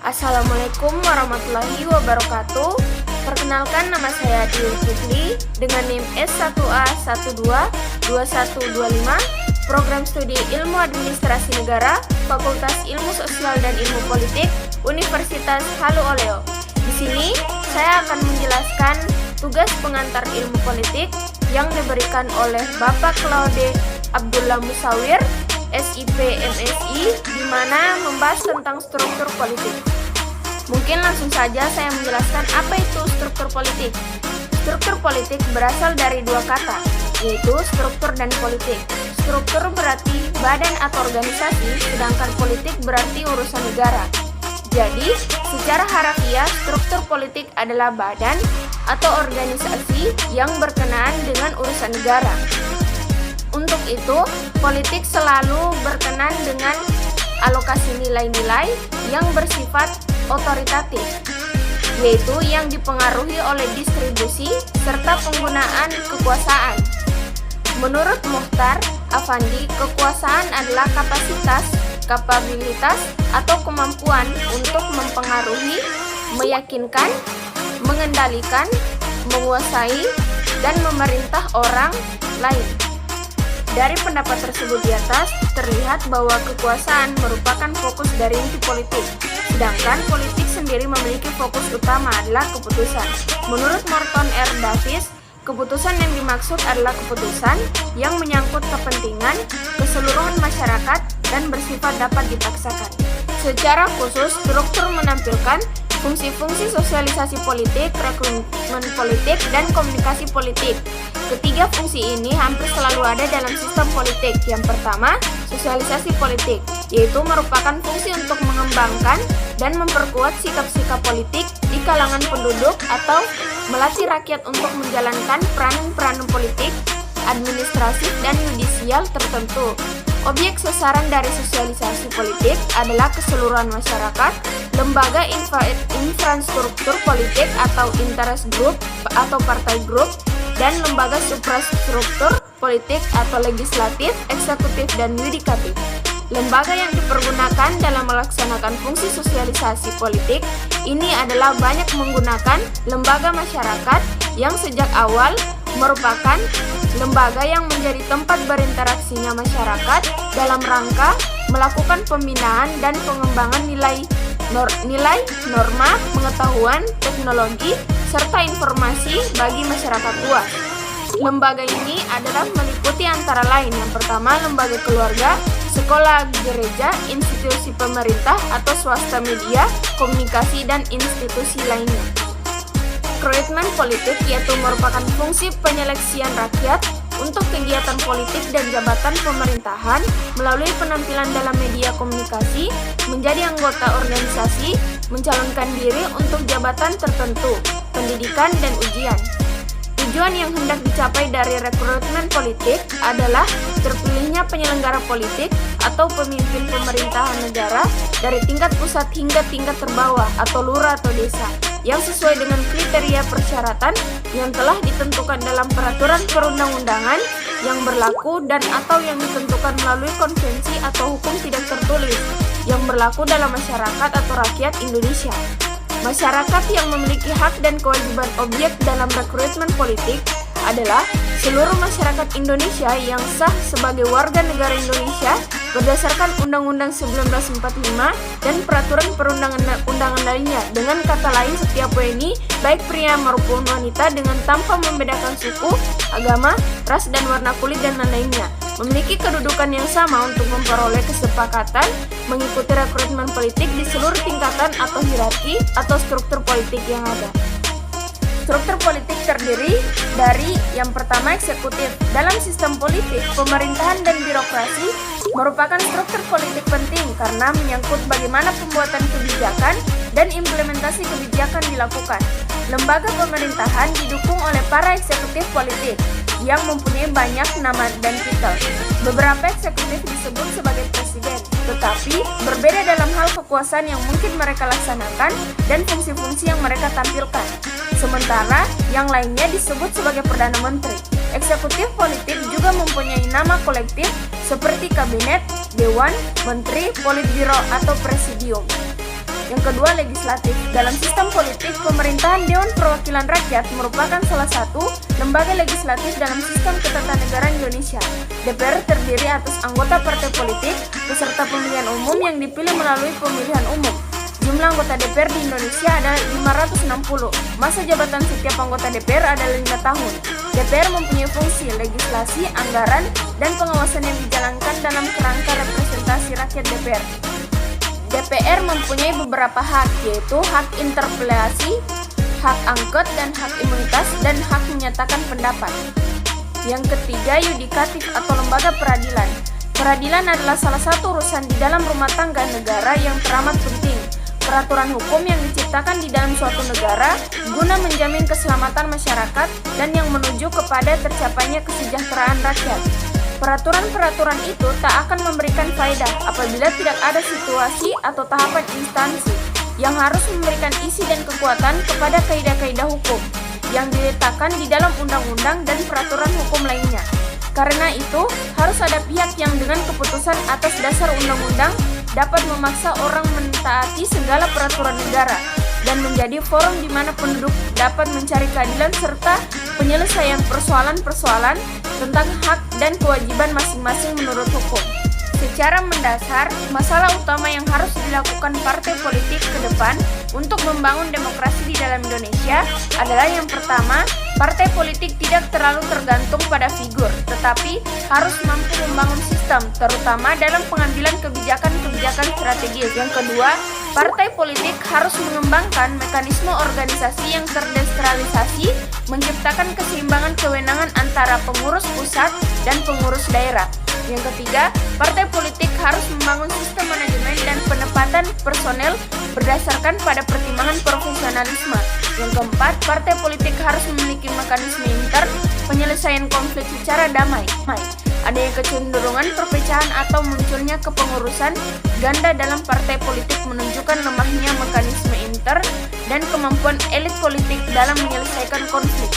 Assalamualaikum warahmatullahi wabarakatuh. Perkenalkan, nama saya Diul Kifli dengan NIM S1A122125, Program Studi Ilmu Administrasi Negara, Fakultas Ilmu Sosial dan Ilmu Politik, Universitas Halu Oleo. Di sini saya akan menjelaskan tugas pengantar ilmu politik yang diberikan oleh Bapak Claude Abdullah Musawir, SIP MSI, di mana membahas tentang struktur politik. Mungkin langsung saja saya menjelaskan apa itu struktur politik. Struktur politik berasal dari dua kata, yaitu struktur dan politik. Struktur berarti badan atau organisasi, sedangkan politik berarti urusan negara. Jadi, secara harafiah, struktur politik adalah badan atau organisasi yang berkenaan dengan urusan negara. Untuk itu, politik selalu berkenan dengan alokasi nilai-nilai yang bersifat otoritatif, yaitu yang dipengaruhi oleh distribusi serta penggunaan kekuasaan. Menurut Mukhtar Afandi, kekuasaan adalah kapabilitas atau kemampuan untuk mempengaruhi, meyakinkan, mengendalikan, menguasai, dan memerintah orang lain. Dari pendapat tersebut di atas, terlihat bahwa kekuasaan merupakan fokus dari inti politik, sedangkan politik sendiri memiliki fokus utama adalah keputusan. Menurut Morton R. Davis, keputusan yang dimaksud adalah keputusan yang menyangkut kepentingan keseluruhan masyarakat dan bersifat dapat dipaksakan. Secara khusus, struktur menampilkan fungsi-fungsi sosialisasi politik, rekrutmen politik, dan komunikasi politik. Ketiga fungsi ini hampir selalu ada dalam sistem politik. Yang pertama, sosialisasi politik, yaitu merupakan fungsi untuk mengembangkan dan memperkuat sikap-sikap politik di kalangan penduduk atau melatih rakyat untuk menjalankan peranan-peranan politik, administratif, dan yudisial tertentu. Objek sasaran dari sosialisasi politik adalah keseluruhan masyarakat, lembaga infrastruktur politik atau interest group atau partai group, dan lembaga suprastruktur politik atau legislatif, eksekutif, dan yudikatif. Lembaga yang dipergunakan dalam melaksanakan fungsi sosialisasi politik ini adalah banyak menggunakan lembaga masyarakat yang sejak awal merupakan lembaga yang menjadi tempat berinteraksinya masyarakat dalam rangka melakukan pembinaan dan pengembangan nilai, norma, pengetahuan, teknologi, serta informasi bagi masyarakat luas. Lembaga ini adalah meliputi antara lain yang pertama, lembaga keluarga, sekolah, gereja, institusi pemerintah atau swasta, media, komunikasi, dan institusi lainnya. Rekrutmen politik yaitu merupakan fungsi penyeleksian rakyat untuk kegiatan politik dan jabatan pemerintahan melalui penampilan dalam media komunikasi, menjadi anggota organisasi, mencalonkan diri untuk jabatan tertentu, pendidikan, dan ujian. Tujuan yang hendak dicapai dari rekrutmen politik adalah terpilihnya penyelenggara politik atau pemimpin pemerintahan negara dari tingkat pusat hingga tingkat terbawah atau lurah atau desa, yang sesuai dengan kriteria persyaratan yang telah ditentukan dalam peraturan perundang-undangan yang berlaku dan atau yang ditentukan melalui konvensi atau hukum tidak tertulis yang berlaku dalam masyarakat atau rakyat Indonesia. Masyarakat yang memiliki hak dan kewajiban objek dalam rekrutmen politik adalah seluruh masyarakat Indonesia yang sah sebagai warga negara Indonesia berdasarkan Undang-Undang 1945 dan peraturan perundang-undangan lainnya. Dengan kata lain, setiap WNI, baik pria maupun wanita dengan tanpa membedakan suku, agama, ras, dan warna kulit dan lainnya, memiliki kedudukan yang sama untuk memperoleh kesepakatan mengikuti rekrutmen politik di seluruh tingkatan atau hierarki atau struktur politik yang ada. Struktur politik terdiri dari yang pertama, eksekutif. Dalam sistem politik, pemerintahan dan birokrasi merupakan struktur politik penting karena menyangkut bagaimana pembuatan kebijakan dan implementasi kebijakan dilakukan. Lembaga pemerintahan didukung oleh para eksekutif politik yang mempunyai banyak nama dan titel. Beberapa eksekutif disebut sebagai presiden, tetapi berbeda dalam hal kekuasaan yang mungkin mereka laksanakan dan fungsi-fungsi yang mereka tampilkan. Sementara yang lainnya disebut sebagai Perdana Menteri. Eksekutif politik juga mempunyai nama kolektif seperti kabinet, dewan, menteri, politbiro, atau presidium. Yang kedua, legislatif. Dalam sistem politik, pemerintahan Dewan Perwakilan Rakyat merupakan salah satu lembaga legislatif dalam sistem ketatanegaraan Indonesia. DPR terdiri atas anggota partai politik beserta pemilihan umum yang dipilih melalui pemilihan umum. Jumlah anggota DPR di Indonesia ada 560. Masa jabatan setiap anggota DPR adalah 5 tahun. DPR mempunyai fungsi legislasi, anggaran, dan pengawasan yang dijalankan dalam kerangka representasi rakyat DPR. DPR mempunyai beberapa hak, yaitu hak interpelasi, hak angket, dan hak imunitas, dan hak menyatakan pendapat. Yang ketiga, yudikatif atau lembaga peradilan. Peradilan adalah salah satu urusan di dalam rumah tangga negara yang teramat penting. Peraturan hukum yang diciptakan di dalam suatu negara guna menjamin keselamatan masyarakat dan yang menuju kepada tercapainya kesejahteraan rakyat. Peraturan-peraturan itu tak akan memberikan faedah apabila tidak ada situasi atau tahapan instansi yang harus memberikan isi dan kekuatan kepada kaidah-kaidah hukum yang diletakkan di dalam undang-undang dan peraturan hukum lainnya. Karena itu, harus ada pihak yang dengan keputusan atas dasar undang-undang dapat memaksa orang mentaati segala peraturan negara dan menjadi forum di mana penduduk dapat mencari keadilan serta penyelesaian persoalan-persoalan tentang hak dan kewajiban masing-masing menurut hukum. Secara mendasar, masalah utama yang harus dilakukan partai politik ke depan untuk membangun demokrasi di dalam Indonesia adalah yang pertama, partai politik tidak terlalu tergantung pada figur, tetapi harus mampu membangun sistem, terutama dalam pengambilan kebijakan-kebijakan strategis. Yang kedua, partai politik harus mengembangkan mekanisme organisasi yang terdesentralisasi, menciptakan keseimbangan kewenangan antara pengurus pusat dan pengurus daerah. Yang ketiga, partai politik harus membangun sistem manajemen dan penempatan personel berdasarkan pada pertimbangan profesionalisme. Yang keempat, partai politik harus memiliki mekanisme intern penyelesaian konflik secara damai. Adanya kecenderungan perpecahan atau munculnya kepengurusan ganda dalam partai politik menunjukkan lemahnya mekanisme intern dan kemampuan elit politik dalam menyelesaikan konflik.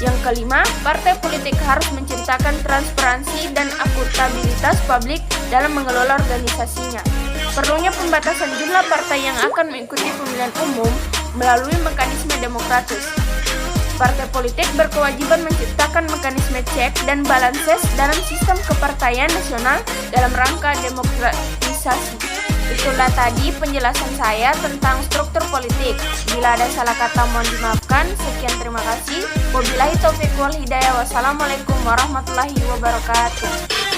Yang kelima, partai politik harus menciptakan transparansi dan akuntabilitas publik dalam mengelola organisasinya. Perlunya pembatasan jumlah partai yang akan mengikuti pemilihan umum melalui mekanisme demokratis. Partai politik berkewajiban menciptakan mekanisme cek dan balances dalam sistem kepartaian nasional dalam rangka demokratisasi. Itulah tadi penjelasan saya tentang struktur politik. Bila ada salah kata mohon dimaafkan. Sekian, terima kasih. Wabillahi taufiq wal hidayah. Wassalamualaikum warahmatullahi wabarakatuh.